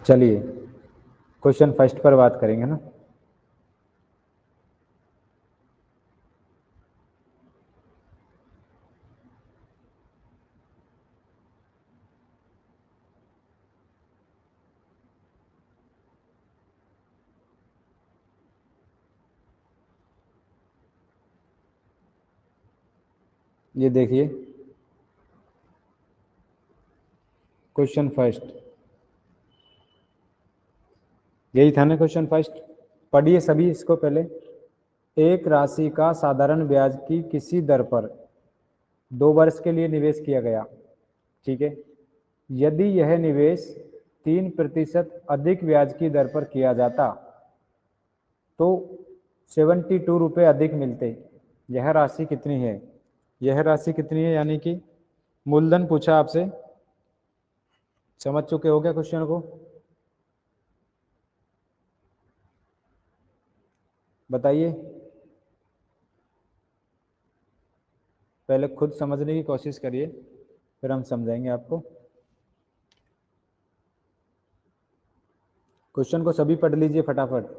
चलिए question first पर बात करेंगे ना। ये देखिए क्वेश्चन फर्स्ट, यही था ना क्वेश्चन फर्स्ट। पढ़िए सभी इसको पहले। एक राशि का साधारण ब्याज की किसी दर पर 2 वर्ष के लिए निवेश किया गया, ठीक है। यदि यह निवेश 3% अधिक ब्याज की दर पर किया जाता तो 72 रुपये अधिक मिलते। यह राशि कितनी है? यह राशि कितनी है यानी कि मूलधन पूछा आपसे। समझ चुके हो क्या क्वेश्चन को? बताइए, पहले खुद समझने की कोशिश करिए, फिर हम समझाएंगे आपको। क्वेश्चन को सभी पढ़ लीजिए फटाफट।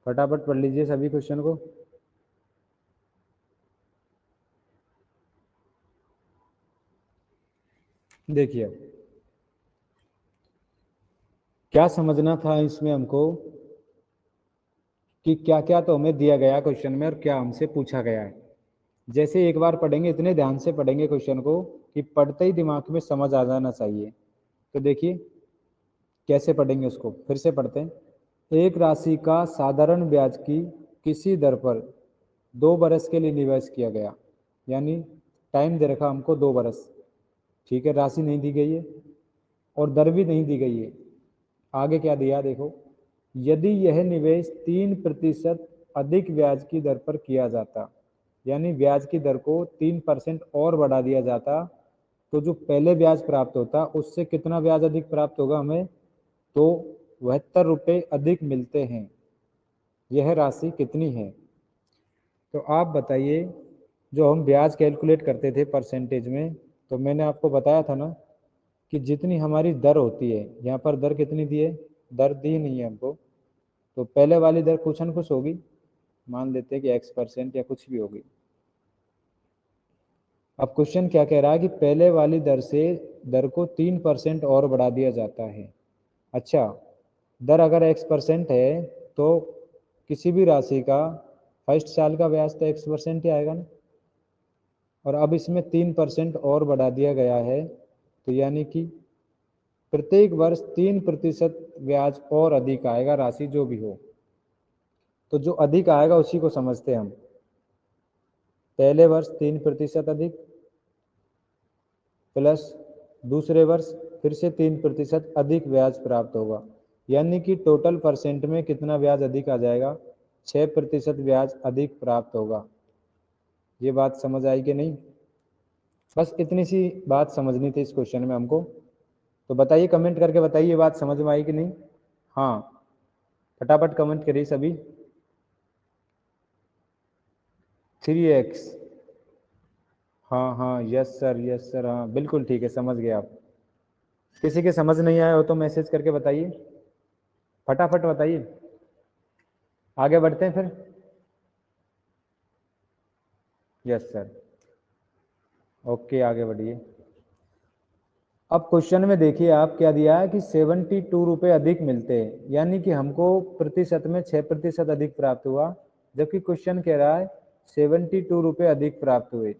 फटाफट पढ़ लीजिए सभी क्वेश्चन को। देखिए क्या समझना था इसमें हमको कि क्या क्या तो हमें दिया गया क्वेश्चन में और क्या हमसे पूछा गया है। जैसे एक बार पढ़ेंगे, इतने ध्यान से पढ़ेंगे क्वेश्चन को कि पढ़ते ही दिमाग में समझ आ जाना चाहिए। तो देखिए कैसे पढ़ेंगे उसको, फिर से पढ़ते हैं। एक राशि का साधारण ब्याज की किसी दर पर 2 बरस के लिए निवेश किया गया, यानी टाइम दे रखा हमको 2 बरस, ठीक है। राशि नहीं दी गई है और दर भी नहीं दी गई है। आगे क्या दिया देखो, यदि यह निवेश 3% अधिक ब्याज की दर पर किया जाता, यानी ब्याज की दर को 3% और बढ़ा दिया जाता, तो जो पहले ब्याज प्राप्त होता उससे कितना ब्याज अधिक प्राप्त होगा हमें? तो 72 रुपये अधिक मिलते हैं। यह राशि कितनी है? तो आप बताइए। जो हम ब्याज कैलकुलेट करते थे परसेंटेज में, तो मैंने आपको बताया था ना कि जितनी हमारी दर होती है, यहाँ पर दर कितनी दी है? दर दी नहीं है हमको, तो पहले वाली दर कुछ न कुछ होगी, मान लेते हैं कि X% या कुछ भी होगी। अब क्वेश्चन क्या कह रहा है कि पहले वाली दर से दर को 3% और बढ़ा दिया जाता है। अच्छा, दर अगर X% है तो किसी भी राशि का फर्स्ट साल का ब्याज तो X% ही आएगा ना। और अब इसमें 3% और बढ़ा दिया गया है, तो यानी कि प्रत्येक वर्ष 3% ब्याज और अधिक आएगा, राशि जो भी हो। तो जो अधिक आएगा उसी को समझते हैं हम। पहले वर्ष 3% अधिक प्लस दूसरे वर्ष फिर से 3% अधिक ब्याज प्राप्त होगा, यानी कि टोटल परसेंट में कितना ब्याज अधिक आ जाएगा? 6% ब्याज अधिक प्राप्त होगा। ये बात समझ आई कि नहीं? बस इतनी सी बात समझनी थी इस क्वेश्चन में हमको। तो बताइए, कमेंट करके बताइए ये बात समझ में आई कि नहीं। हाँ, फटाफट कमेंट करिए सभी। 3x, हाँ हाँ, यस सर, यस सर, हाँ बिल्कुल ठीक है, समझ गए आप। किसी के समझ नहीं आया हो तो मैसेज करके बताइए, फटाफट बताइए। आगे बढ़ते हैं फिर। यस सर, ओके आगे बढ़िए। अब क्वेश्चन में देखिए आप क्या दिया है कि 72 रुपये अधिक मिलते हैं, यानी कि हमको प्रतिशत में 6% अधिक प्राप्त हुआ, जबकि क्वेश्चन कह रहा है 72 रुपये अधिक प्राप्त हुए।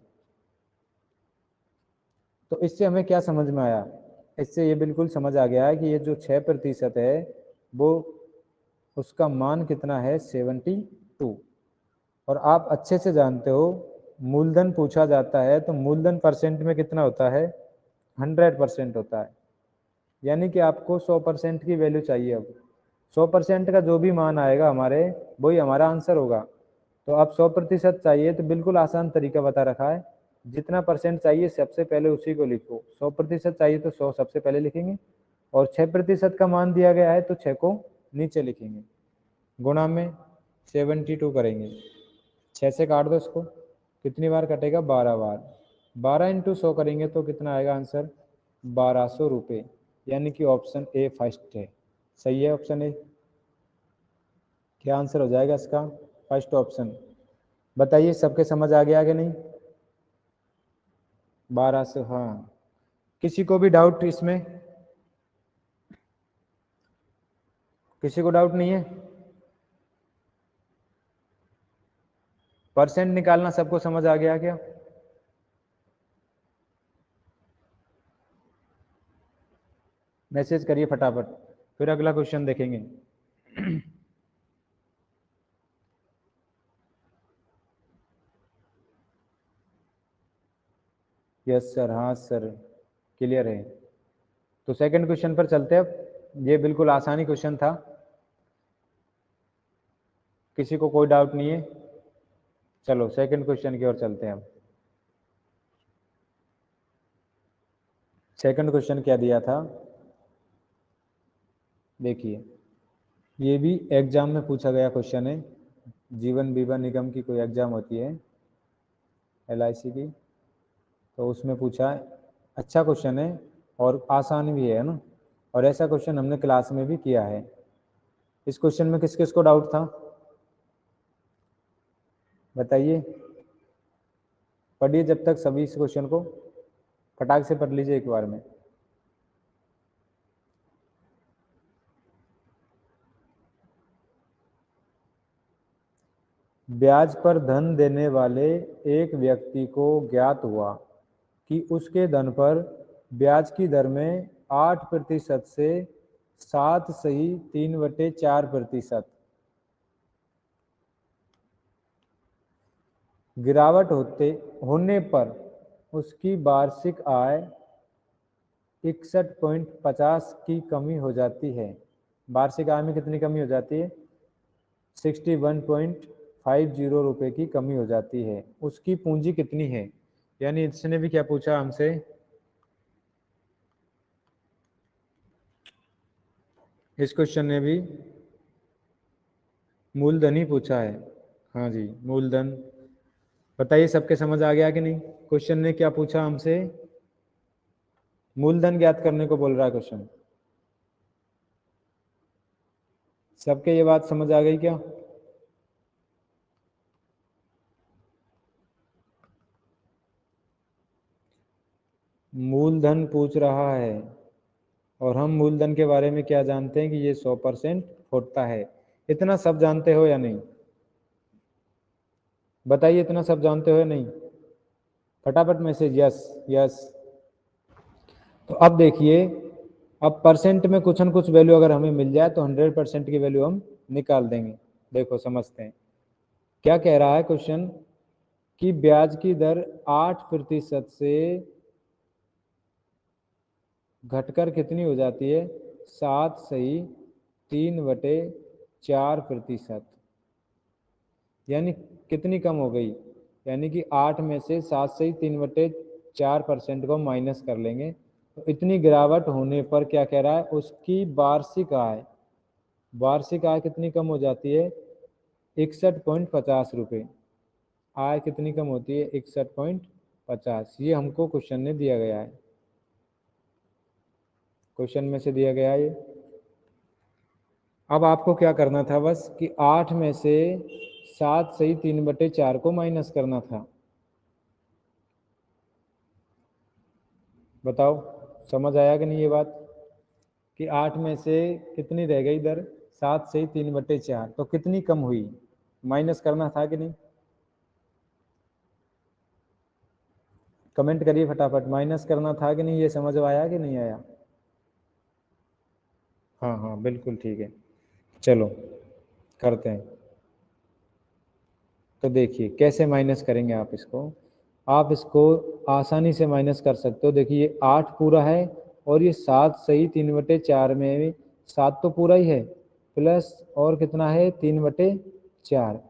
तो इससे हमें क्या समझ में आया? इससे ये बिल्कुल समझ आ गया है कि ये जो 6% है वो उसका मान कितना है? 72। और आप अच्छे से जानते हो मूलधन पूछा जाता है तो मूलधन परसेंट में कितना होता है? 100% होता है, यानी कि आपको 100% की वैल्यू चाहिए। अब 100% का जो भी मान आएगा हमारे, वही हमारा आंसर होगा। तो अब 100% चाहिए तो बिल्कुल आसान तरीका बता रखा है। जितना परसेंट चाहिए सबसे पहले उसी को लिखो। 100% चाहिए तो 100 सबसे पहले लिखेंगे, और 6% का मान दिया गया है तो 6 को नीचे लिखेंगे। गुणा में 72 करेंगे, 6 से काट दो इसको, कितनी बार कटेगा 12 बार, 12 इंटू 100 करेंगे तो कितना आएगा आंसर 1200 रुपये, यानी कि ऑप्शन ए फर्स्ट है। सही है ऑप्शन ए, क्या आंसर हो जाएगा इसका फर्स्ट ऑप्शन। बताइए सबके समझ आ गया कि नहीं। 1200, हाँ। किसी को भी डाउट इसमें, किसी को डाउट नहीं है। परसेंट निकालना सबको समझ आ गया क्या। मैसेज करिए फटाफट, फिर अगला क्वेश्चन देखेंगे। यस सर, हाँ सर, क्लियर है। तो सेकंड क्वेश्चन पर चलते हैं अब। ये बिल्कुल आसानी क्वेश्चन था, किसी को कोई डाउट नहीं है। चलो सेकंड क्वेश्चन की ओर चलते हैं अब। सेकंड क्वेश्चन क्या दिया था, देखिए ये भी एग्जाम में पूछा गया क्वेश्चन है। जीवन बीमा निगम की कोई एग्जाम होती है LIC की, तो उसमें पूछा है। अच्छा क्वेश्चन है और आसान भी है ना, और ऐसा क्वेश्चन हमने क्लास में भी किया है। इस क्वेश्चन में किस किस को डाउट था बताइए। पढ़िए जब तक सभी इस क्वेश्चन को, फटाक से पढ़ लीजिए एक बार में। ब्याज पर धन देने वाले एक व्यक्ति को ज्ञात हुआ कि उसके धन पर ब्याज की दर में 8% से 7.3/4% गिरावट होने पर उसकी वार्षिक आय 61.50 की कमी हो जाती है। वार्षिक आय में कितनी कमी हो जाती है 61.50 रुपये की कमी हो जाती है। उसकी पूंजी कितनी है, यानी इसने भी क्या पूछा हमसे, इस क्वेश्चन ने भी मूलधन ही पूछा है। हाँ जी मूलधन। बताइए सबके समझ आ गया कि नहीं। क्वेश्चन ने क्या पूछा हमसे, मूलधन ज्ञात करने को बोल रहा है क्वेश्चन। सबके ये बात समझ आ गई क्या। मूलधन पूछ रहा है, और हम मूलधन के बारे में क्या जानते हैं कि ये 100% होता है। इतना सब जानते हो या नहीं, बताइए इतना सब जानते हो या नहीं, फटाफट मैसेज यस यस। तो अब देखिए, अब परसेंट में कुछ न कुछ वैल्यू अगर हमें मिल जाए तो 100% की वैल्यू हम निकाल देंगे। देखो समझते हैं क्या कह रहा है क्वेश्चन, कि ब्याज की दर 8% से घटकर कितनी हो जाती है 7.3/4%, यानी कितनी कम हो गई, यानी कि 8 में से 7.3/4% को माइनस कर लेंगे तो इतनी गिरावट होने पर क्या कह रहा है, उसकी वार्षिक आय कितनी कम हो जाती है 61.50 रुपये। आय कितनी कम होती है 61.50, ये हमको क्वेश्चन ने दिया गया है, क्वेश्चन में से दिया गया है ये। अब आपको क्या करना था बस कि 8 में से 7.3/4 को माइनस करना था। बताओ समझ आया कि नहीं ये बात, कि 8 में से कितनी रह गई इधर 7.3/4, तो कितनी कम हुई, माइनस करना था कि नहीं। कमेंट करिए फटाफट, माइनस करना था कि नहीं, ये समझ आया कि नहीं आया। हाँ हाँ बिल्कुल ठीक है, चलो करते हैं। तो देखिए कैसे माइनस करेंगे आप इसको, आप इसको आसानी से माइनस कर सकते हो। देखिए ये 8 पूरा है और ये 7.3/4 में 7 तो पूरा ही है, प्लस और कितना है 3/4,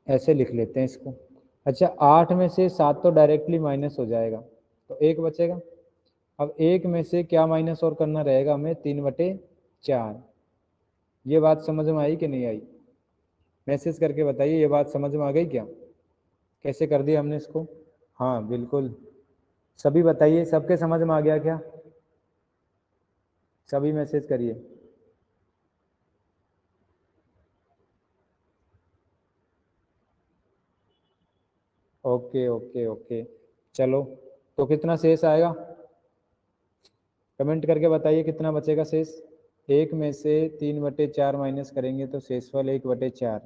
ऐसे लिख लेते हैं इसको। अच्छा 8 में से 7 तो डायरेक्टली माइनस हो जाएगा, तो 1 बचेगा। अब 1 में से क्या माइनस और करना रहेगा हमें 3/4, ये बात समझ में आई कि नहीं आई? मैसेज करके बताइए, ये बात समझ में आ गई क्या? कैसे कर दिया हमने इसको? हाँ बिल्कुल, सभी बताइए, सबके समझ में आ गया क्या? सभी मैसेज करिए। ओके ओके ओके, चलो, तो कितना शेष आएगा? कमेंट करके बताइए कितना बचेगा शेष। एक में से 3/4 माइनस करेंगे तो शेषफल 1/4।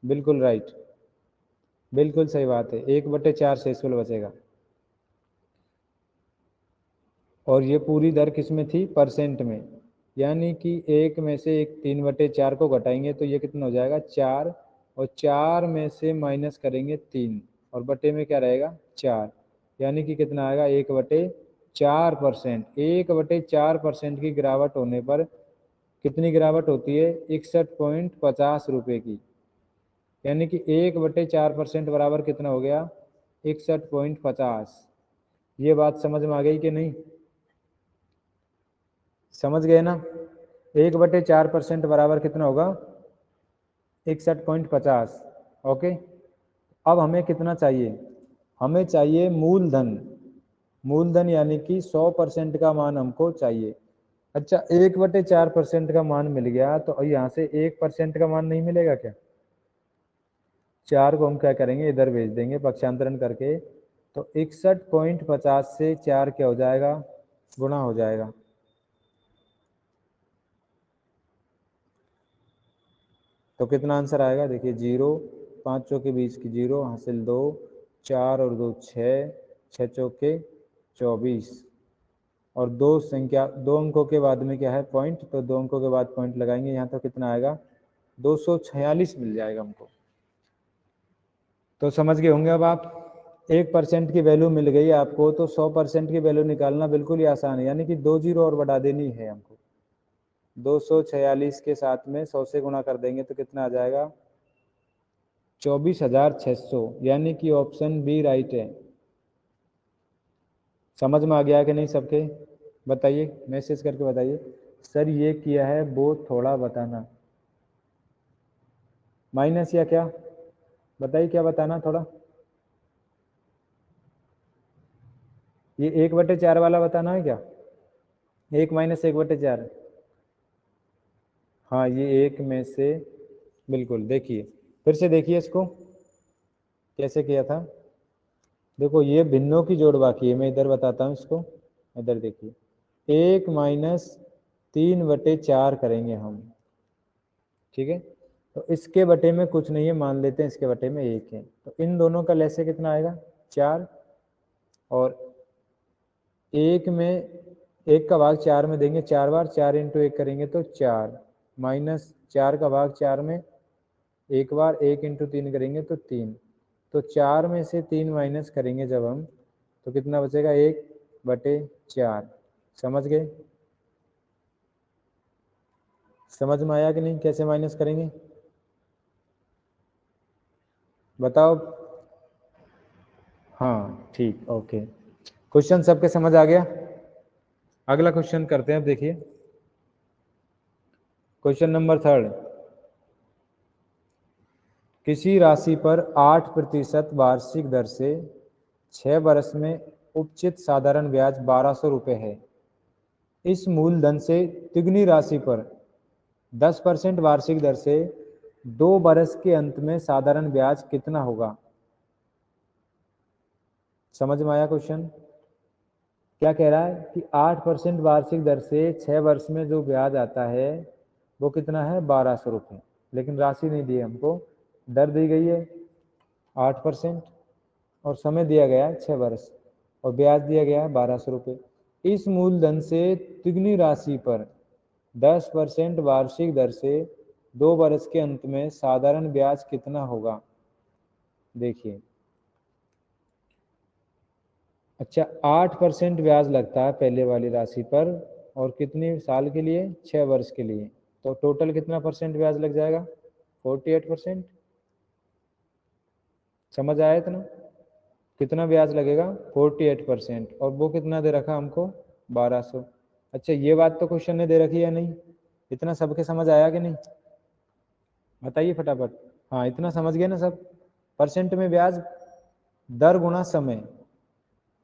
बिल्कुल राइट, बिल्कुल सही बात है, 1/4 शेषफल बचेगा। और ये पूरी दर किस में थी? परसेंट में। यानी कि एक में से एक 3/4 को घटाएंगे तो ये कितना हो जाएगा? 4। और 4 में से माइनस करेंगे 3, और बटे में क्या रहेगा? 4। यानी कि कितना आएगा? 1/4%। 1/4% की गिरावट होने पर कितनी गिरावट होती है? 61.50 रुपये की। यानी कि 1/4% बराबर कितना हो गया? 61.50। ये बात समझ में आ गई कि नहीं? समझ गए ना? 1/4% बराबर कितना होगा? 61.50। ओके, अब हमें कितना चाहिए? हमें चाहिए मूलधन। मूलधन यानी कि 100% का मान हमको चाहिए। अच्छा, 1/4% का मान मिल गया, तो यहाँ से 1% का मान नहीं मिलेगा क्या? 4 को हम क्या करेंगे? इधर भेज देंगे पक्षांतरण करके। तो 61.50 से 4 क्या हो जाएगा? गुणा हो जाएगा। तो कितना आंसर आएगा? देखिए, 0, 5 के बीच की 0 हासिल 2, 4 और 2 6, 6 चौके 24। और दो अंकों के बाद में क्या है? पॉइंट। तो 2 अंकों के बाद पॉइंट लगाएंगे यहाँ, तो कितना आएगा? 246 मिल जाएगा हमको। तो समझ गए होंगे अब आप। 1% की वैल्यू मिल गई आपको, तो 100% की वैल्यू निकालना बिल्कुल ही आसान है। यानी कि 2 जीरो और बढ़ा देनी है हमको। 246 के साथ में 100 से गुणा कर देंगे तो कितना आ जाएगा? 24,600। यानी कि ऑप्शन बी राइट है। समझ में आ गया कि नहीं सबके? बताइए, मैसेज करके बताइए, सर ये किया है वो थोड़ा बताना। माइनस या क्या? बताइए क्या बताना थोड़ा। ये 1/4 वाला बताना है क्या? 1 - 1/4। हाँ, ये एक में से, बिल्कुल। देखिए, फिर से देखिए इसको कैसे किया था। देखो, ये भिन्नों की जोड़ बाकी है, मैं इधर बताता हूँ इसको। इधर देखिए, 1 - 3/4 करेंगे हम। ठीक है, तो इसके बटे में कुछ नहीं है, मान लेते हैं इसके बटे में 1 है। तो इन दोनों का लैसे कितना आएगा? 4। और एक में, 1 का भाग 4 में देंगे 4 बार, 4 × 1 करेंगे तो 4, माइनस 4 का भाग 4 में 1 बार, 1 × 3 करेंगे तो 3। तो 4 में से 3 माइनस करेंगे जब हम, तो कितना बचेगा? 1/4। समझ गए? समझ में आया कि नहीं कैसे माइनस करेंगे? बताओ। हाँ ठीक, ओके। क्वेश्चन सबके समझ आ गया? अगला क्वेश्चन करते हैं। अब देखिए, क्वेश्चन नंबर 3। किसी राशि पर 8% वार्षिक दर से 6 वर्ष में उपचित साधारण ब्याज 1200 रुपये है। इस मूलधन से तिगुनी राशि पर 10% वार्षिक दर से 2 वर्ष के अंत में साधारण ब्याज कितना होगा? समझ में आया क्वेश्चन? क्या कह रहा है कि 8% वार्षिक दर से 6 वर्ष में जो ब्याज आता है वो कितना है? 1200 रुपये। लेकिन राशि नहीं दी है हमको, दर दी गई है 8%, और समय दिया गया है 6 वर्ष, और ब्याज दिया गया है 1200 रुपये। इस मूलधन से तिगुनी राशि पर 10% वार्षिक दर से 2 वर्ष के अंत में साधारण ब्याज कितना होगा? देखिए, अच्छा, 8% ब्याज लगता है पहले वाली राशि पर, और कितनी साल के लिए? 6 वर्ष के लिए। तो टोटल कितना परसेंट ब्याज लग जाएगा? 48%। समझ आया इतना? कितना ब्याज लगेगा? 48%। और वो कितना दे रखा हमको? 1200। अच्छा, ये बात तो क्वेश्चन ने दे रखी है नहीं? इतना सबके समझ आया कि नहीं, बताइए फटाफट। हाँ इतना समझ गए ना सब। परसेंट में ब्याज दर गुणा समय,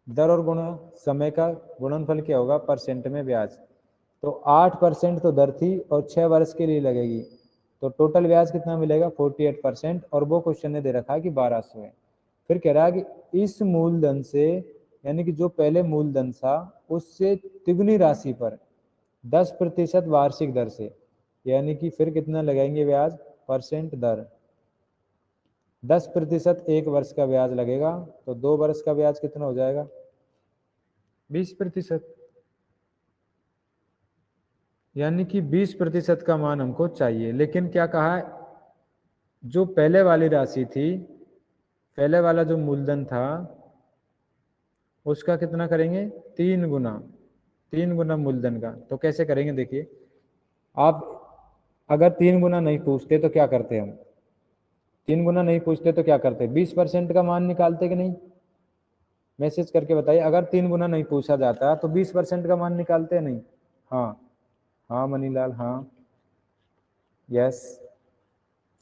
दर और गुणा समय का गुणनफल क्या होगा, परसेंट में ब्याज। तो 8% तो दर थी और 6 वर्ष के लिए लगेगी, तो टोटल ब्याज कितना मिलेगा 48%, और वो क्वेश्चन ने दे रखा है कि 1200 है। फिर कह रहा है कि इस मूलधन से, यानी कि जो पहले मूलधन था उससे तिगुनी राशि पर 10% वार्षिक दर से, यानी कि फिर कितना लगाएंगे ब्याज, परसेंट दर 10% एक वर्ष का ब्याज लगेगा, तो 2 वर्ष का ब्याज कितना हो जाएगा 20%, यानी कि 20% का मान हमको चाहिए। लेकिन क्या कहा है, जो पहले वाली राशि थी, पहले वाला जो मूलधन था उसका कितना करेंगे 3 गुना, 3 गुना मूलधन का। तो कैसे करेंगे देखिए, आप अगर 3 गुना नहीं पूछते तो क्या करते हम, 3 गुना नहीं पूछते तो क्या करते, 20% का मान निकालते कि नहीं, मैसेज करके बताइए। अगर 3 गुना नहीं पूछा जाता तो 20% का मान निकालते हैं नहीं। हाँ हाँ मनीलाल, हाँ यस,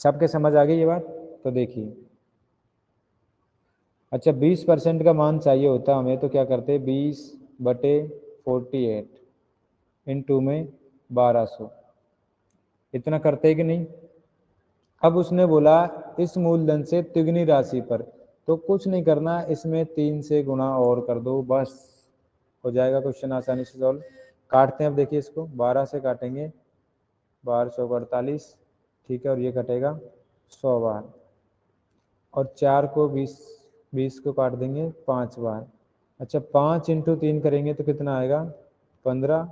सबके समझ आ गई ये बात। तो देखिए, अच्छा 20% का मान चाहिए होता हमें, तो क्या करते 20/48 इंटू में 1200, इतना करते कि नहीं। अब उसने बोला इस मूलधन से तिगुनी राशि पर, तो कुछ नहीं करना, इसमें 3 से गुणा और कर दो, बस हो जाएगा क्वेश्चन आसानी से सॉल्व। काटते हैं अब, देखिए इसको 12 से काटेंगे, 1248, ठीक है, और ये कटेगा 100 बार, और 4 को 20, 20 को काट देंगे 5 बार। अच्छा 5 इंटू 3 करेंगे तो कितना आएगा 15,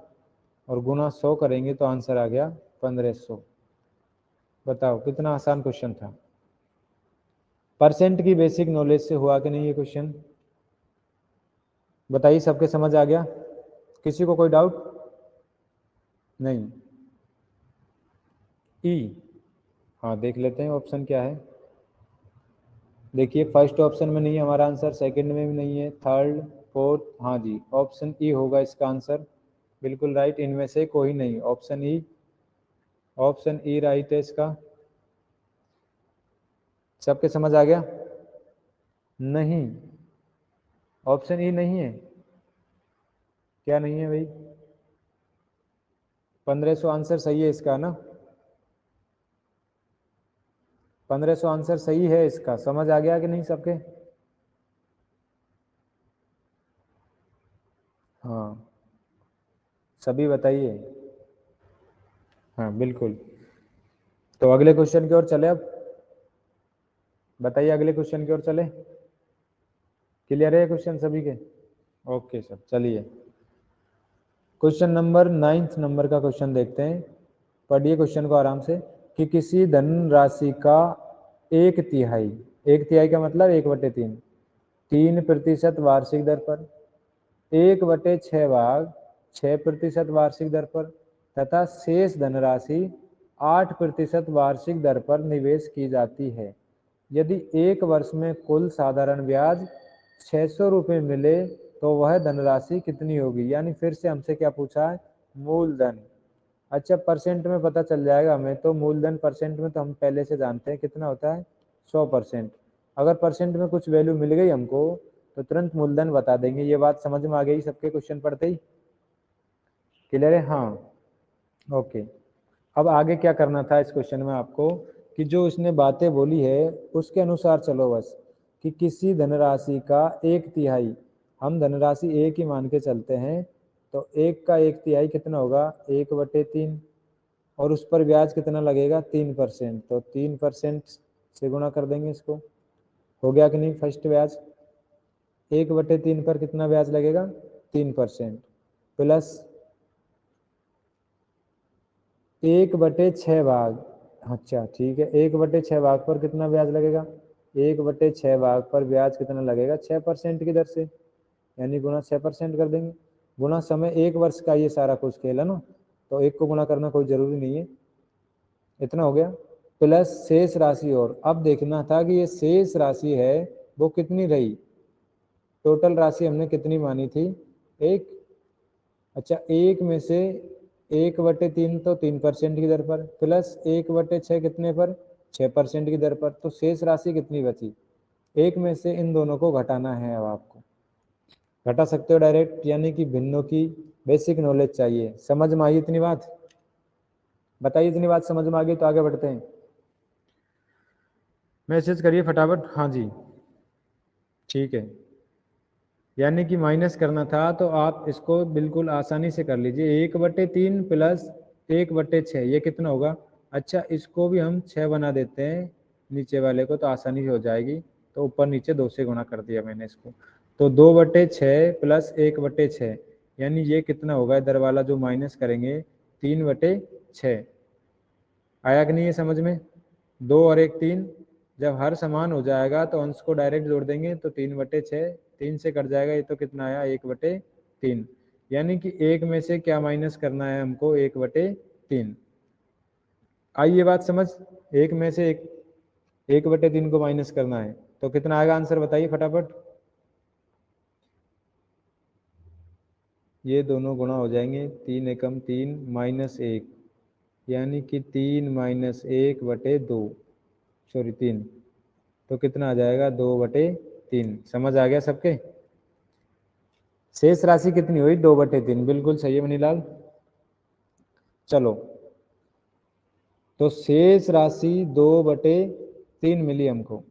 और गुना 100 करेंगे तो आंसर आ गया 1500। बताओ कितना आसान क्वेश्चन था। परसेंट की बेसिक नॉलेज से हुआ कि नहीं ये क्वेश्चन, बताइए, सबके समझ आ गया, किसी को कोई डाउट नहीं। ई, हाँ देख लेते हैं ऑप्शन क्या है। देखिए फर्स्ट ऑप्शन में नहीं है हमारा आंसर, सेकंड में भी नहीं है, थर्ड फोर्थ, हाँ जी ऑप्शन ई होगा इसका आंसर, बिल्कुल राइट, इनमें से कोई नहीं, option E, option E right है इसका। सबके समझ आ गया, नहीं ऑप्शन ई नहीं है, क्या नहीं है भाई, 1500 आंसर सही है इसका ना, 1500 आंसर सही है इसका, समझ आ गया कि नहीं सबके। हाँ सभी बताइए, हाँ बिल्कुल। तो अगले क्वेश्चन की ओर चले अब, बताइए अगले क्वेश्चन की ओर चले, क्लियर है क्वेश्चन सभी के, ओके सर चलिए। क्वेश्चन नंबर 9 नंबर का क्वेश्चन देखते हैं, पढ़िए क्वेश्चन को आराम से, कि किसी धन राशि का 1/3, 1/3 का मतलब 1/3, 3% वार्षिक दर पर, 1/6 भाग 6% वार्षिक दर पर, तथा शेष धनराशि 8% वार्षिक दर पर निवेश की जाती है। यदि एक वर्ष में कुल साधारण ब्याज 600 रुपये मिले तो वह धनराशि कितनी होगी। यानी फिर से हमसे क्या पूछा है, मूलधन। अच्छा परसेंट में पता चल जाएगा हमें, तो मूलधन परसेंट में तो हम पहले से जानते हैं कितना होता है 100%। अगर परसेंट में कुछ वैल्यू मिल गई हमको तो तुरंत मूलधन बता देंगे। ये बात समझ में आ गई सबके क्वेश्चन पढ़ते ही, क्लियर है, हाँ ओके। अब आगे क्या करना था इस क्वेश्चन में आपको, कि जो उसने बातें बोली है उसके अनुसार चलो बस, कि किसी धनराशि का 1/3, हम धनराशि एक ही मान के चलते हैं, तो 1/3 कितना होगा 1/3, और उस पर ब्याज कितना लगेगा 3%, तो 3% से गुणा कर देंगे इसको, हो गया कि नहीं। फर्स्ट ब्याज 1/3 पर कितना ब्याज लगेगा 3%, प्लस 1/6 भाग, अच्छा ठीक है, 1/6 भाग पर कितना ब्याज लगेगा, 1/6 भाग पर ब्याज कितना लगेगा 6% की दर से, यानी गुणा 6% कर देंगे, गुणा समय 1 वर्ष का ये सारा कुछ खेल है ना, तो 1 को गुणा करना कोई ज़रूरी नहीं है, इतना हो गया। प्लस शेष राशि, और अब देखना था कि ये शेष राशि है वो कितनी रही, टोटल राशि हमने कितनी मानी थी एक, अच्छा एक में से 1/3 तो 3% की दर पर, प्लस 1/6 कितने पर, 6% की दर पर। तो शेष राशि कितनी बची? एक में से इन दोनों को घटाना है। अब आपको घटा सकते हो डायरेक्ट, यानी कि भिन्नों की बेसिक नॉलेज चाहिए। समझ में आई इतनी बात? बताइए इतनी बात समझ में आ गई तो आगे बढ़ते हैं। मैसेज करिए फटाफट। हाँ जी ठीक है। यानी कि माइनस करना था तो आप इसको बिल्कुल आसानी से कर लीजिए। 1/3 प्लस 1/6 ये कितना होगा? अच्छा इसको भी हम 6 बना देते हैं नीचे वाले को, तो आसानी से हो जाएगी। तो ऊपर नीचे 2 से गुणा कर दिया मैंने इसको। तो 2/6 प्लस 1/6 यानी ये कितना होगा इधर वाला जो माइनस करेंगे? 3/6। आया कि नहीं ये समझ में? 2 और 1 3। जब हर समान हो जाएगा तो अंश को डायरेक्ट जोड़ देंगे, तो 3/6 3 से कट जाएगा। ये तो कितना आया? 1/3। यानी कि एक में से क्या माइनस करना है हमको? 1/3। आई ये बात समझ? एक में से 1/3 को माइनस करना है तो कितना आएगा आंसर? बताइए फटाफट। ये दोनों गुणा हो जाएंगे, 3 एकम 3 माइनस 1, यानी कि 3 माइनस 1/2, सॉरी 3। तो कितना आ जाएगा? 2/3। समझ आ गया सबके? शेष राशि कितनी हुई? 2/3। बिल्कुल सही है मनीलाल। चलो तो शेष राशि 2/3 मिली हमको।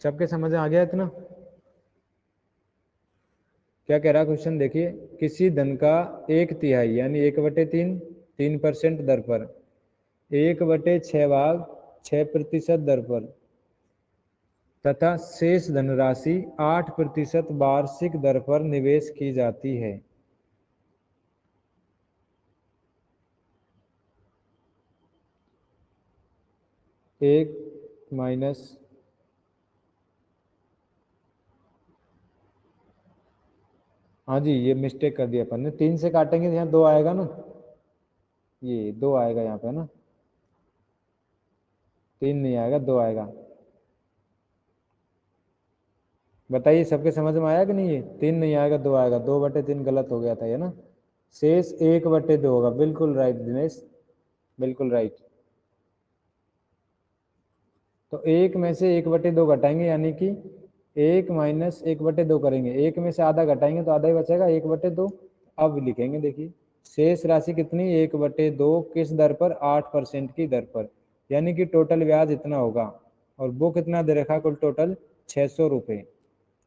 सबके समझ में आ गया इतना? क्या कह रहा क्वेश्चन देखिए। किसी धन का 1/3 यानी 1/3 3% दर पर, 1/6 भाग 6% दर पर तथा शेष धनराशि 8% वार्षिक दर पर निवेश की जाती है। एक माइनस हाँ जी ये मिस्टेक कर दिया अपन ने। 3 से काटेंगे तो यहाँ 2 आएगा ना, ये 2 आएगा यहाँ पे ना, 3 नहीं आएगा 2 आएगा। बताइए सबके समझ में आया कि नहीं? ये 3 नहीं आएगा 2 आएगा। 2/3 गलत हो गया था ये ना। शेष 1/2 होगा। बिल्कुल राइट दिनेश, बिल्कुल राइट। तो एक में से 1/2 घटाएंगे, यानी कि 1 माइनस 1/2 करेंगे। एक में से आधा घटाएंगे तो आधा ही बचेगा, 1/2। अब लिखेंगे देखिए, शेष राशि कितनी? 1/2 किस दर पर? 8% की दर पर, यानी कि टोटल ब्याज इतना होगा। और वो कितना दे रखा? कुल टोटल 600 रुपये।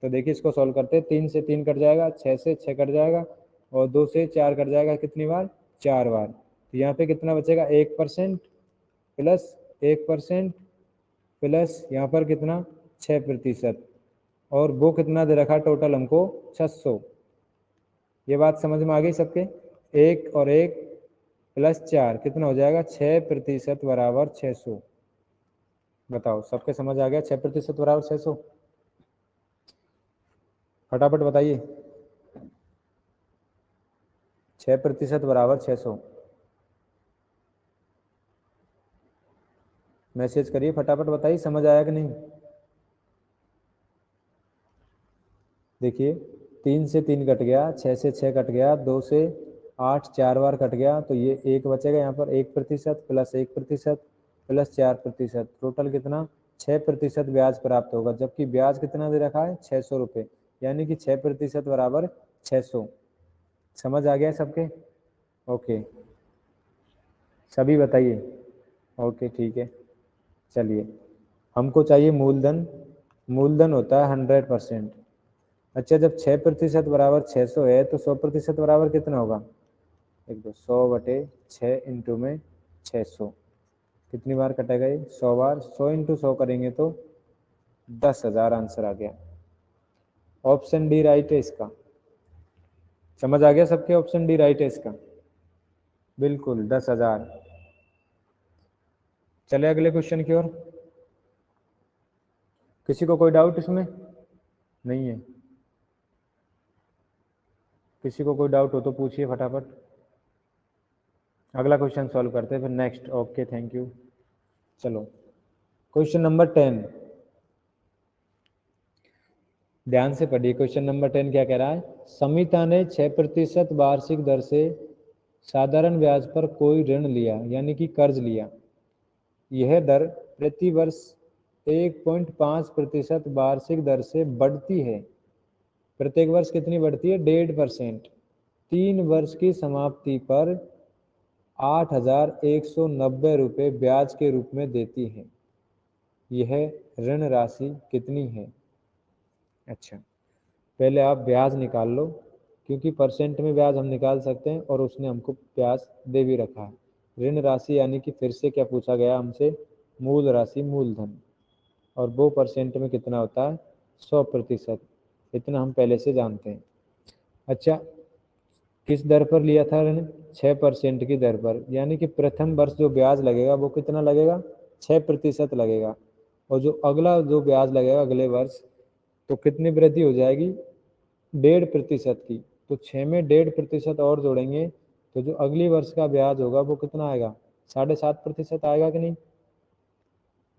तो देखिए इसको सॉल्व करते हैं। 3 से 3 कट जाएगा, 6 से 6 कट जाएगा, और 2 से 4 कट जाएगा। कितनी बार? 4 बार। तो यहाँ पे कितना बचेगा? 1% प्लस 1% प्लस यहाँ पर कितना? 6%। और वो कितना दे रखा टोटल हमको? 600। ये बात समझ में आ गई सबके? 1 और 1 प्लस 4 कितना हो जाएगा? 6% बराबर 600। बताओ सबके समझ आ गया? 6% बराबर 600। फटाफट बताइए। 6% बराबर 600। मैसेज करिए फटाफट, बताइए समझ आया कि नहीं? देखिए 3 से 3 कट गया, 6 से 6 कट गया, 2 से 8 4 बार कट गया। तो ये 1 बचेगा यहाँ पर। 1% प्लस 1% प्लस 4%, टोटल कितना? 6% ब्याज प्राप्त होगा। जबकि ब्याज कितना दे रखा है? 600 रुपये, यानी कि 6% बराबर 600। समझ आ गया सबके? ओके सभी बताइए। ओके ठीक है। चलिए हमको चाहिए मूलधन। मूलधन होता है 100%। अच्छा जब 6% बराबर 600 है तो 100% बराबर कितना होगा? एक दो 100/6 इंटू में 600। कितनी बार कटेगा ये? 100 बार। 100 इंटू 100 करेंगे तो 10,000 आंसर आ गया। ऑप्शन डी राइट है इसका। समझ आ गया सबके? ऑप्शन डी राइट है इसका, बिल्कुल 10,000। चले अगले क्वेश्चन की ओर। किसी को कोई डाउट इसमें? नहीं है? किसी को कोई डाउट हो तो पूछिए फटाफट। अगला क्वेश्चन सॉल्व करते हैं फिर नेक्स्ट। Okay thank you. चलो क्वेश्चन नंबर 10, ध्यान से पढ़िए। क्वेश्चन नंबर 10 क्या कह रहा है? समिता ने 6% वार्षिक दर से साधारण ब्याज पर कोई ऋण लिया यानी कि कर्ज लिया। यह दर प्रति वर्ष 1.5% वार्षिक दर से बढ़ती है। प्रत्येक वर्ष कितनी बढ़ती है? 1.5%। 3 वर्ष की समाप्ति पर 8,190 रुपये ब्याज के रूप में देती है। यह ऋण राशि कितनी है? अच्छा, पहले आप ब्याज निकाल लो, क्योंकि परसेंट में ब्याज हम निकाल सकते हैं और उसने हमको ब्याज दे भी रखा है। ऋण राशि यानी कि फिर से क्या पूछा गया हमसे? मूल राशि, मूलधन, और वो परसेंट में कितना होता है? 100%। इतना हम पहले से जानते हैं। अच्छा, किस दर पर लिया था ऋण? 6% की दर पर, यानी कि प्रथम वर्ष जो ब्याज लगेगा वो कितना लगेगा? 6% लगेगा। और जो अगला जो ब्याज लगेगा अगले वर्ष, तो कितनी वृद्धि हो जाएगी? 1.5% की। तो 6 में 1.5% और जोड़ेंगे तो जो अगली वर्ष का ब्याज होगा वो कितना आएगा? 7.5% आएगा कि नहीं?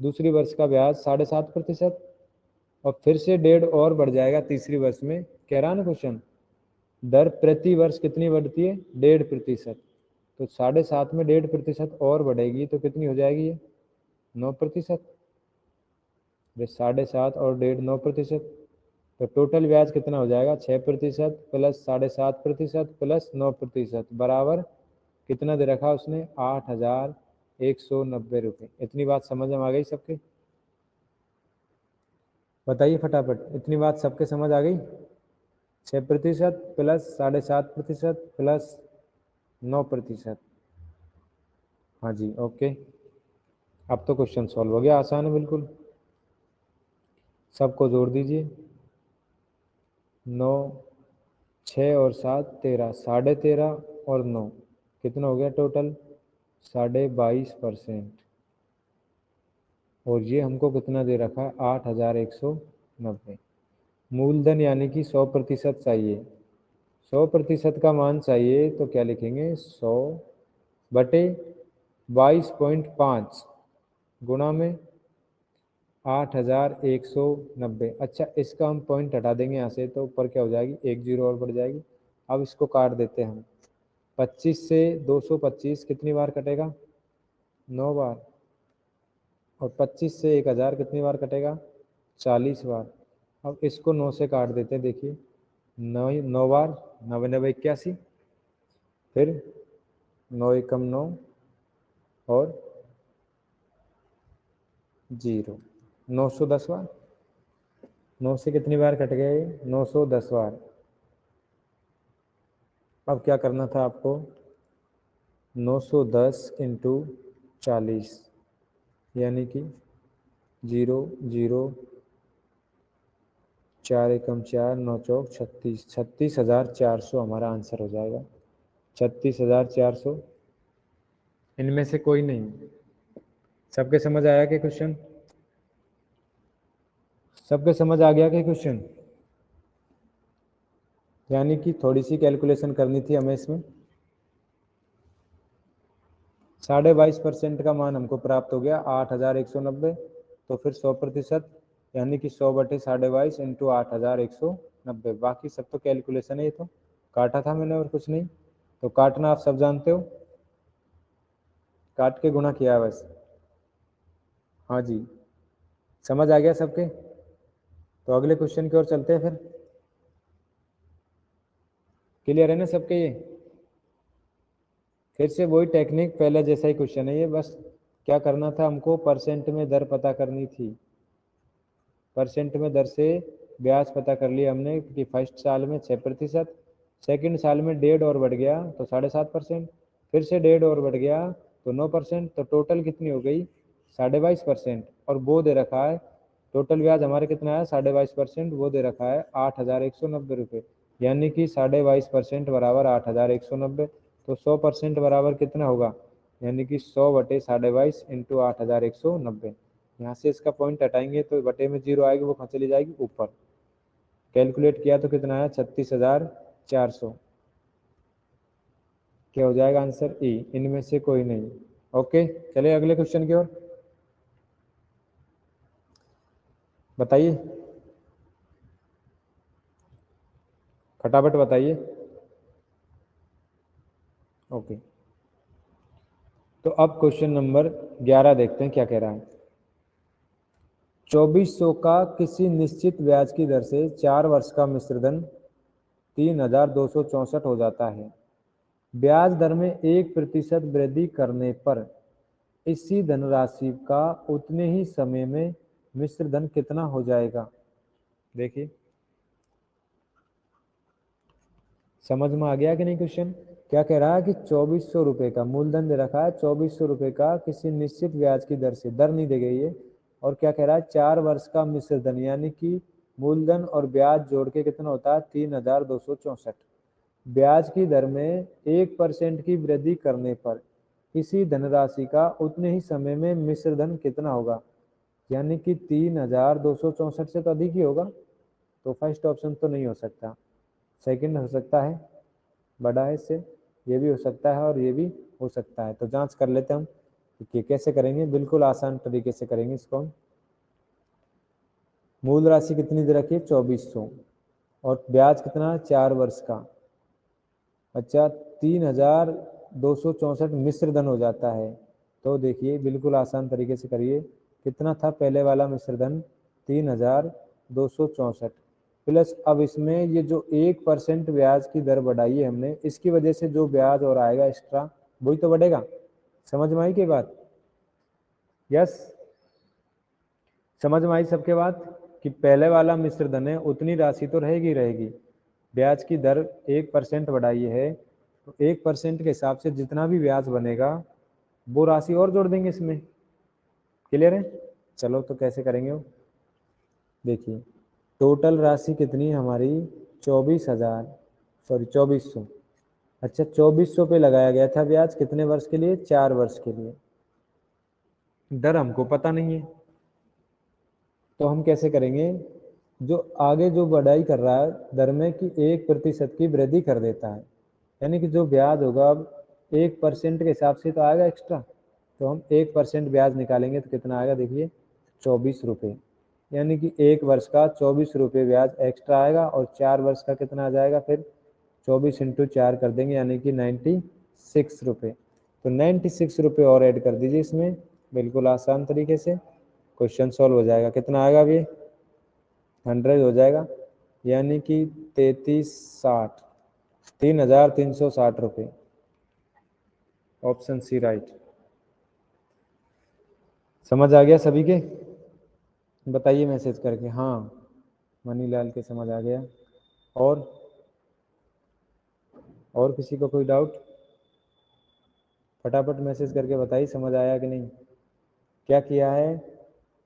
दूसरी वर्ष का ब्याज 7.5%, और फिर से 1.5 और बढ़ जाएगा तीसरी वर्ष में। कह रहा ना क्वेश्चन, दर प्रति वर्ष कितनी बढ़ती है? 1.5%। तो 7.5 में 1.5% और बढ़ेगी तो कितनी हो जाएगी ये? 9%। 7.5 और 1.5 9%। तो टोटल ब्याज कितना हो जाएगा? 6% प्लस 7.5% प्लस 9% बराबर कितना दे रखा उसने? 8,190 रुपये। इतनी बात समझ में आ गई सबके? बताइए फटाफट, इतनी बात सबके समझ आ गई? 6% प्लस 7.5% प्लस 9%। हाँ जी, ओके। अब तो क्वेश्चन सॉल्व हो गया, आसान है बिल्कुल। सबको जोड़ दीजिए। 9, 6 और 7 13, 13.5 और 9 कितना हो गया टोटल? 22.5%। और ये हमको कितना दे रखा है? 8,190। मूलधन यानी कि 100% चाहिए। 100% का मान चाहिए तो क्या लिखेंगे? 100 बटे 22.5 गुणा में 8,190। अच्छा, इसका हम पॉइंट हटा देंगे यहाँ से, तो ऊपर क्या हो जाएगी? 1 जीरो और बढ़ जाएगी। अब इसको काट देते हैं हम। 25 से 225 कितनी बार कटेगा? 9 बार। और 25 से 1,000 कितनी बार कटेगा? 40 बार। अब इसको 9 से काट देते हैं। देखिए, 9 बार, 9 9 81, फिर 9 एकम 9 और 0, 910 बार। 9 से कितनी बार कट गए? 910 बार। अब क्या करना था आपको? 910 इंटू 40, यानी कि 0 0, 4 एकम 4, 9 चौक 36, 36,400 हमारा आंसर हो जाएगा। 36,400। इनमें से कोई नहीं। सबके समझ आया कि क्वेश्चन? सबके समझ आ गया कि क्वेश्चन? यानी कि थोड़ी सी कैलकुलेशन करनी थी हमें इसमें। 22.5% का मान हमको प्राप्त हो गया 8,190। तो फिर 100%, यानी कि 100 बटे 22.5 इंटू 8,190। बाकी सब तो कैलकुलेशन है, ये तो काटा था मैंने और कुछ नहीं। तो काटना आप सब जानते हो, काट के गुणा किया है बस। हाँ जी, समझ आ गया सबके? तो अगले क्वेश्चन की ओर चलते हैं फिर। क्लियर है ना सबके? ये फिर से वही टेक्निक, पहले जैसा ही क्वेश्चन है ये। बस क्या करना था हमको? परसेंट में दर पता करनी थी। परसेंट में दर से ब्याज पता कर लिया हमने कि फर्स्ट साल में 6%, सेकंड साल में 1.5 और बढ़ गया तो 7.5%, फिर से 1.5 और बढ़ गया तो 9%। तो टोटल कितनी हो गई? 22.5%। और वो दे रखा है टोटल ब्याज हमारे कितना है? 22.5%। वो दे रखा है 8,190 रुपये, यानी कि 22.5% बराबर 8,190। तो 100% बराबर कितना होगा? यानी कि 100 बटे 22.5 इंटू 8,190। यहाँ से इसका पॉइंट हटाएंगे तो बटे में 0 आएगी, वो कहाँ चली जाएगी? ऊपर। कैलकुलेट किया तो कितना है? 36,400। क्या हो जाएगा आंसर? ई। इनमें से कोई नहीं। ओके, चलिए अगले क्वेश्चन की ओर बताइए। फटाफट बताइए। ओके, तो अब क्वेश्चन नंबर 11 देखते हैं क्या कह रहा है। 2400 का किसी निश्चित ब्याज की दर से 4 वर्ष का मिश्रधन 3264 हो जाता है। ब्याज दर में 1% वृद्धि करने पर इसी धनराशि का उतने ही समय में मिश्रधन कितना हो जाएगा। देखिए समझ में आ गया कि नहीं क्वेश्चन। क्या कह रहा है कि 2400 रुपये का मूलधन दे रखा है, 2400 रुपये का किसी निश्चित ब्याज की दर से, दर नहीं दी गई है, और क्या कह रहा है 4 वर्ष का मिश्रधन, यानी कि मूलधन और ब्याज जोड़ के कितना होता है 3264। ब्याज की दर में 1% की वृद्धि करने पर इसी धनराशि का उतने ही समय में मिश्रधन कितना होगा, यानी कि 3264 से तो अधिक ही होगा। तो फर्स्ट ऑप्शन तो नहीं हो सकता, सेकंड हो सकता है, बड़ा है इससे, ये भी हो सकता है और ये भी हो सकता है। तो जांच कर लेते हैं हम कि कैसे करेंगे। बिल्कुल आसान तरीके से करेंगे इसको हम। मूल राशि कितनी दे रखी है 2400, और ब्याज कितना 4 वर्ष का। अच्छा, 3264 मिश्रधन हो जाता है। तो देखिए बिल्कुल आसान तरीके से करिए, कितना था पहले वाला मिश्रधन 3264, प्लस अब इसमें ये जो 1% ब्याज की दर बढ़ाई है हमने, इसकी वजह से जो ब्याज और आएगा एक्स्ट्रा वही तो बढ़ेगा। समझ में आई की बात? यस, समझ में आई सबके बात कि पहले वाला मिश्रधन है उतनी राशि तो रहेगी रहेगी, ब्याज की दर 1% बढ़ाई है, तो 1% के हिसाब से जितना भी ब्याज बनेगा वो राशि और जोड़ देंगे इसमें। क्लियर है? चलो तो कैसे करेंगे वो देखिए। टोटल राशि कितनी है हमारी 24,000, सॉरी 2400। अच्छा, 2400 पे लगाया गया था ब्याज, कितने वर्ष के लिए 4 वर्ष के लिए। दर हमको पता नहीं है, तो हम कैसे करेंगे, जो आगे जो बढ़ाई कर रहा है दर में कि 1% की वृद्धि कर देता है, यानी कि जो ब्याज होगा अब 1% के हिसाब से तो आएगा एक्स्ट्रा, तो हम 1% ब्याज निकालेंगे तो कितना आएगा देखिए 24 रुपये, यानी कि 1 वर्ष का 24 रुपये ब्याज एक्स्ट्रा आएगा, और 4 वर्ष का कितना आ जाएगा फिर 24 इंटू 4 कर देंगे, यानी कि 96 रुपये। तो 96 रुपये और ऐड कर दीजिए इसमें, बिल्कुल आसान तरीके से क्वेश्चन सॉल्व हो जाएगा। कितना आएगा अभी 100 हो जाएगा, यानी कि 3360, 3360 रुपये। Option C right. समझ आ गया सभी के? बताइए मैसेज करके। हाँ, मनीलाल के समझ आ गया। और किसी को कोई डाउट फटाफट मैसेज करके बताइए समझ आया कि नहीं। क्या किया है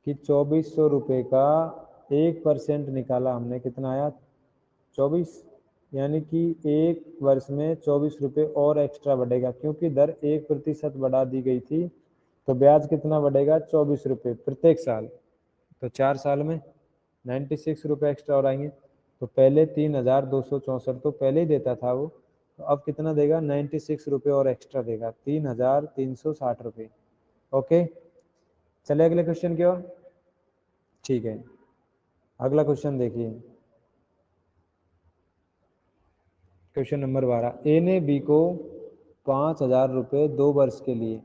कि 2400 रुपये का 1% निकाला हमने, कितना आया 24, यानी कि 1 वर्ष में 24 रुपये और एक्स्ट्रा बढ़ेगा, क्योंकि दर 1% बढ़ा दी गई थी, तो ब्याज कितना बढ़ेगा 24 रुपये प्रत्येक साल। तो 4 साल में 96 रुपये एक्स्ट्रा और आएंगे। तो पहले 3264 तो पहले ही देता था वो, तो अब कितना देगा 96 रुपये और एक्स्ट्रा देगा, 3360 रुपये। ओके, चले अगले क्वेश्चन की ओर। ठीक है, अगला क्वेश्चन देखिए, क्वेश्चन नंबर 12। ए ने बी को 5000 रुपये 2 वर्ष के लिए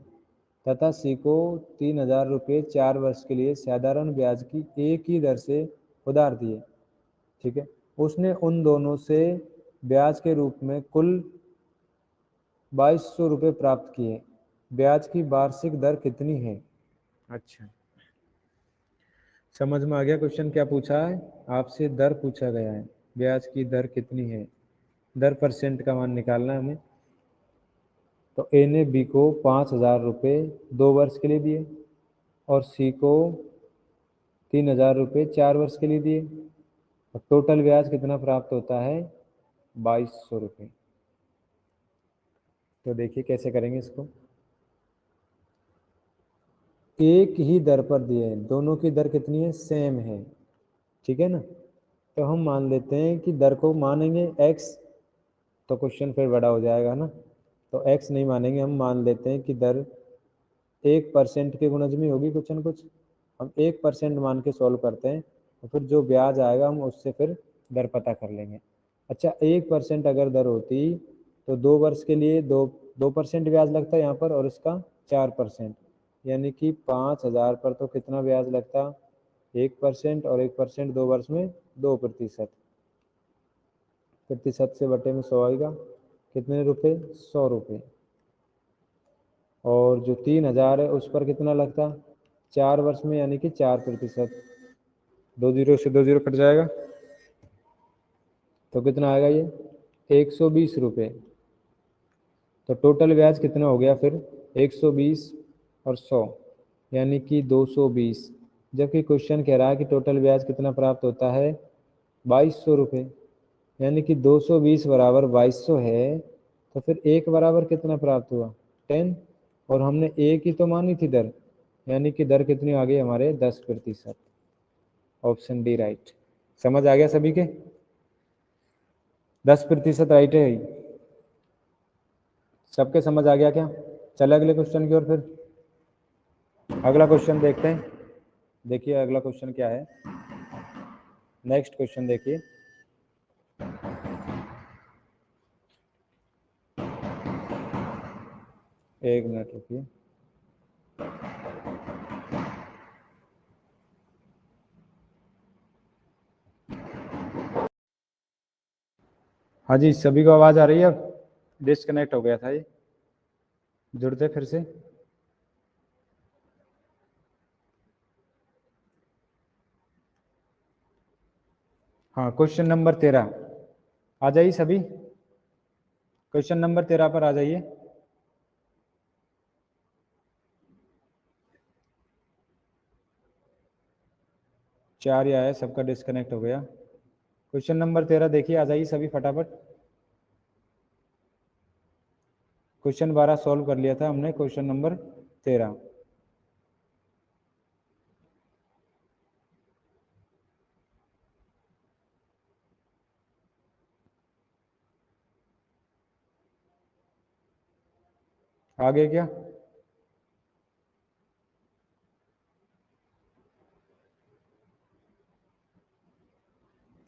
तथा सी को 3000 रुपये 4 वर्ष के लिए साधारण ब्याज की एक ही दर से उधार दिए। ठीक है, उसने उन दोनों से ब्याज के रूप में कुल 2200 रुपये प्राप्त किए। ब्याज की वार्षिक दर कितनी है? अच्छा, समझ में आ गया क्वेश्चन क्या पूछा है आपसे, दर पूछा गया है, ब्याज की दर कितनी है, दर परसेंट का मान निकालना है हमें। तो ए ने बी को 5000 रुपये 2 वर्ष के लिए दिए, और सी को 3000 रुपये 4 वर्ष के लिए दिए, और टोटल ब्याज कितना प्राप्त होता है 2200 रुपये। तो देखिए कैसे करेंगे इसको। एक ही दर पर दिए हैं, दोनों की दर कितनी है सेम है, ठीक है ना। तो हम मान लेते हैं कि दर को मानेंगे x, तो क्वेश्चन फिर बड़ा हो जाएगा ना। तो x नहीं मानेंगे, हम मान लेते हैं कि दर 1% के गुणज में होगी कुछ न कुछ। हम 1% मान के सॉल्व करते हैं, तो फिर जो ब्याज आएगा हम उससे फिर दर पता कर लेंगे। अच्छा 1% अगर दर होती तो 2 वर्ष के लिए 2% ब्याज लगता है यहाँ पर, और इसका 4%, यानी कि 5,000 पर तो कितना ब्याज लगता, 1%, और 1% 2 वर्ष में 2%, प्रतिशत से बटे में 100 आएगा, कितने रुपए, 100 रुपये। और जो 3,000 है उस पर कितना लगता, 4 वर्ष में, यानी कि 4%, 2 जीरो से 2 जीरो कट जाएगा, तो कितना आएगा ये, 120 रुपये। तो टोटल ब्याज कितना हो गया फिर, 120 और 100, यानी कि 220। जबकि क्वेश्चन कह रहा है कि टोटल ब्याज कितना प्राप्त होता है, 2200 रुपये, यानी कि 220 बराबर 2200 है, तो फिर एक बराबर कितना प्राप्त हुआ, 10, और हमने एक ही तो मानी थी दर, यानी कि दर कितनी आ गई हमारे, 10%। Option D right. समझ आ गया सभी के, 10% राइट है। सबके समझ आ गया क्या? चले अगले क्वेश्चन की ओर फिर। अगला क्वेश्चन देखते हैं। देखिए अगला क्वेश्चन क्या है, नेक्स्ट क्वेश्चन देखिए। एक मिनट रुकिए। हाँ जी, सभी को आवाज़ आ रही है? अब डिस्कनेक्ट हो गया था ये, जुड़ते फिर से। हाँ, क्वेश्चन नंबर 13 आ जाइए सभी, क्वेश्चन नंबर 13 पर आ जाइए। चार ही आया, सबका डिस्कनेक्ट हो गया। क्वेश्चन नंबर 13 देखिए, आ जाइए सभी फटाफट। क्वेश्चन 12 सॉल्व कर लिया था हमने, क्वेश्चन नंबर 13। आगे क्या,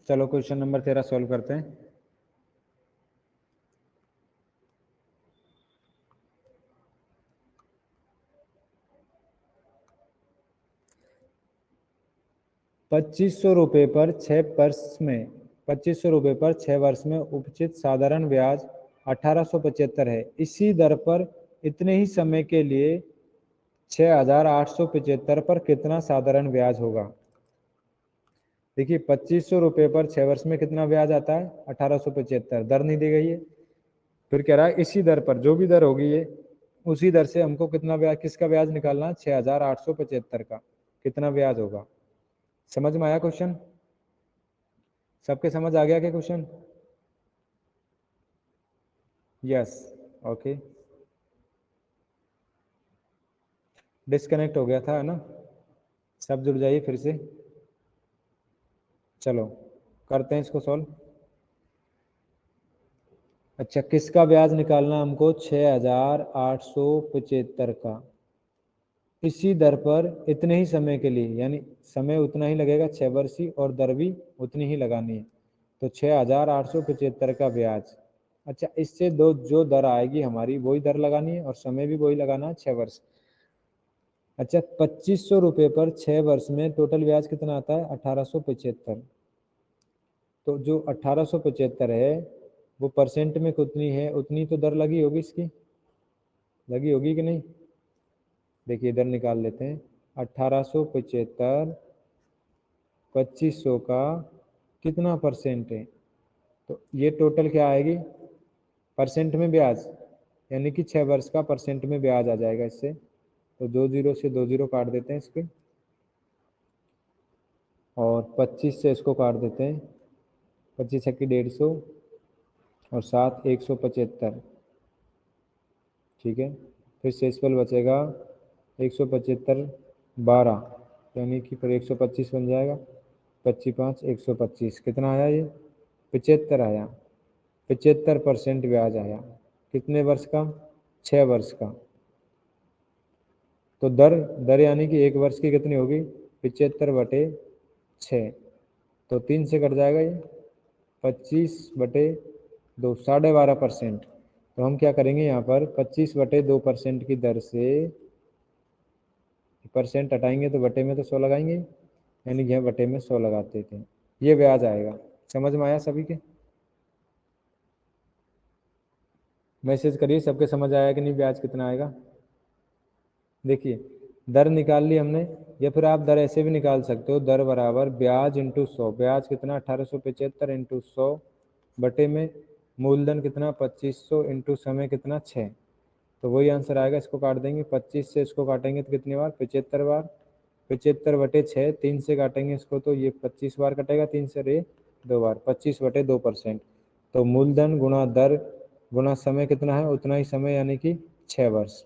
चलो क्वेश्चन नंबर 13 सॉल्व करते हैं। ₹2500 पर 6 वर्ष में, ₹2500 पर 6 वर्ष में उपचित साधारण ब्याज 1875 है। इसी दर पर इतने ही समय के लिए 6,875 पर कितना साधारण ब्याज होगा। देखिए ₹2500 पर 6 वर्ष में कितना ब्याज आता है, 1875, दर नहीं दी गई है। फिर कह रहा है इसी दर पर, जो भी दर होगी ये, उसी दर से हमको कितना ब्याज, किसका ब्याज निकालना है, 6,875 का कितना ब्याज होगा। समझ में आया क्वेश्चन? सबके समझ आ गया क्या क्वेश्चन? Yes, okay. डिस्कनेक्ट हो गया था, है ना? सब जुड़ जाइए फिर से। चलो करते हैं इसको सॉल्व। अच्छा, किसका ब्याज निकालना हमको, 6,875 का, इसी दर पर इतने ही समय के लिए, यानी समय उतना ही लगेगा, 6 वर्ष ही, और दर भी उतनी ही लगानी है। तो 6,875 का ब्याज। अच्छा, इससे दो जो दर आएगी हमारी वही दर लगानी है, और समय भी वही लगाना है, 6 वर्ष। अच्छा, ₹2500 पर 6 वर्ष में टोटल ब्याज कितना आता है, 1875। तो जो 1875 है वो परसेंट में कितनी है, उतनी तो दर लगी होगी इसकी, लगी होगी कि नहीं? देखिए इधर निकाल लेते हैं, 1875 2500 का कितना परसेंट है, तो ये टोटल क्या आएगी, परसेंट में ब्याज, यानी कि 6 वर्ष का परसेंट में ब्याज आ जाएगा इससे। तो 2 जीरो से 2 जीरो काट देते हैं इसके, और 25 से इसको काट देते हैं, 25 छक्की 150, और 7 175, ठीक है। फिर शेषफल बचेगा 175 12, यानी कि फिर 125 बन जाएगा, 25 5 125, कितना आया ये, 75 आया, 75% ब्याज आया। कितने वर्ष का, 6 वर्ष का। तो दर दर यानी कि 1 वर्ष की कितनी होगी, 75/6, तो 3 से कट जाएगा ये, 25/2 12.5%। तो हम क्या करेंगे यहाँ पर 25/2% की दर से परसेंट हटाएंगे तो बटे में तो 100 लगाएंगे, यानी कि यहाँ बटे में 100 लगाते थे। ये ब्याज आएगा। समझ में आया सभी के? मैसेज करिए सबके समझ आया कि नहीं, ब्याज कितना आएगा। देखिए दर निकाल ली हमने, या फिर आप दर ऐसे भी निकाल सकते हो, दर बराबर ब्याज इंटू 100। ब्याज कितना 1875 इंटू 100 बटे में मूलधन कितना 2500 इंटू समय कितना 6। तो वही आंसर आएगा। इसको काट देंगे, 25 से इसको काटेंगे तो कितनी बार 75 बार, 75/6, 3 से काटेंगे इसको तो ये 25 बार कटेगा, 3 से रे 2 बार, 25/2%। तो मूलधन गुणा दर गुणा समय कितना है, उतना ही समय, यानी कि 6 वर्ष।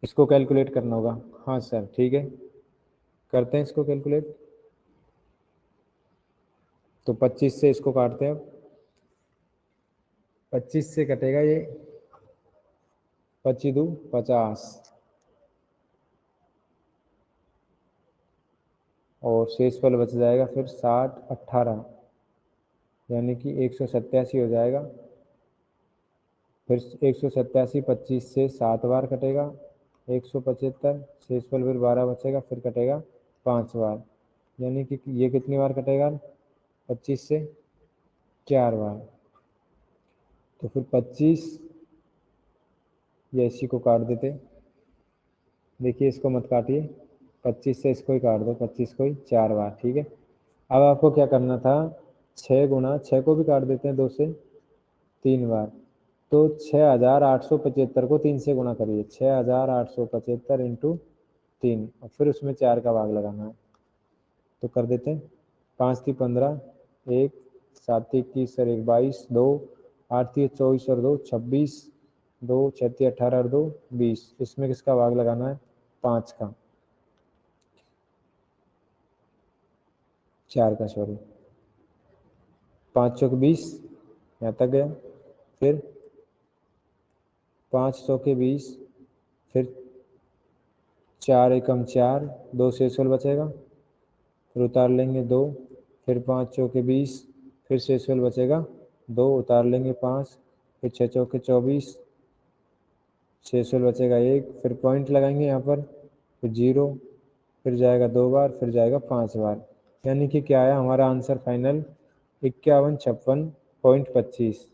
इसको कैलकुलेट करना होगा। हाँ सर ठीक है, करते हैं इसको कैलकुलेट। तो 25 से इसको काटते हैं। 25 से कटेगा ये 25 दूँ 50 और शेषफल बच जाएगा फिर 60 18, यानी कि 187 हो जाएगा। फिर 187 25 से 7 बार कटेगा 175, शेषफल फिर 12 बचेगा, फिर कटेगा 5 बार, यानी कि ये कितनी बार कटेगा 25 से 4 बार। तो फिर 25 या इसी को काट देते। देखिए इसको मत काटिए, 25 से इसको ही काट दो, 25 को ही 4 बार, ठीक है। अब आपको क्या करना था, 6 गुणा 6 को भी काट देते हैं 2 से 3 बार। तो 6875 को 3 से गुणा करिए, 6875 इंटू 3 और फिर उसमें 4 का भाग लगाना है। तो कर देते हैं, 5 3 15, 1 7 21 और 1 22, 2 8 3 24 और 2 26, 2 6 3 18 और 2 20। इसमें किसका भाग लगाना है, 5 का, 4 का सॉरी। 5 चौक 20, यहाँ तक गया। फिर 5 100 के 20, फिर 4 एकम 4, 2 शेषफल बचेगा, फिर उतार लेंगे 2, फिर 5 चौके 20, फिर शेषफल बचेगा 2, उतार लेंगे 5, फिर 6 चौके 24, शेषफल बचेगा 1, फिर पॉइंट लगाएंगे यहाँ पर, फिर 0, फिर जाएगा 2 बार, फिर जाएगा 5 बार, यानी कि क्या आया हमारा आंसर फाइनल 5156.25।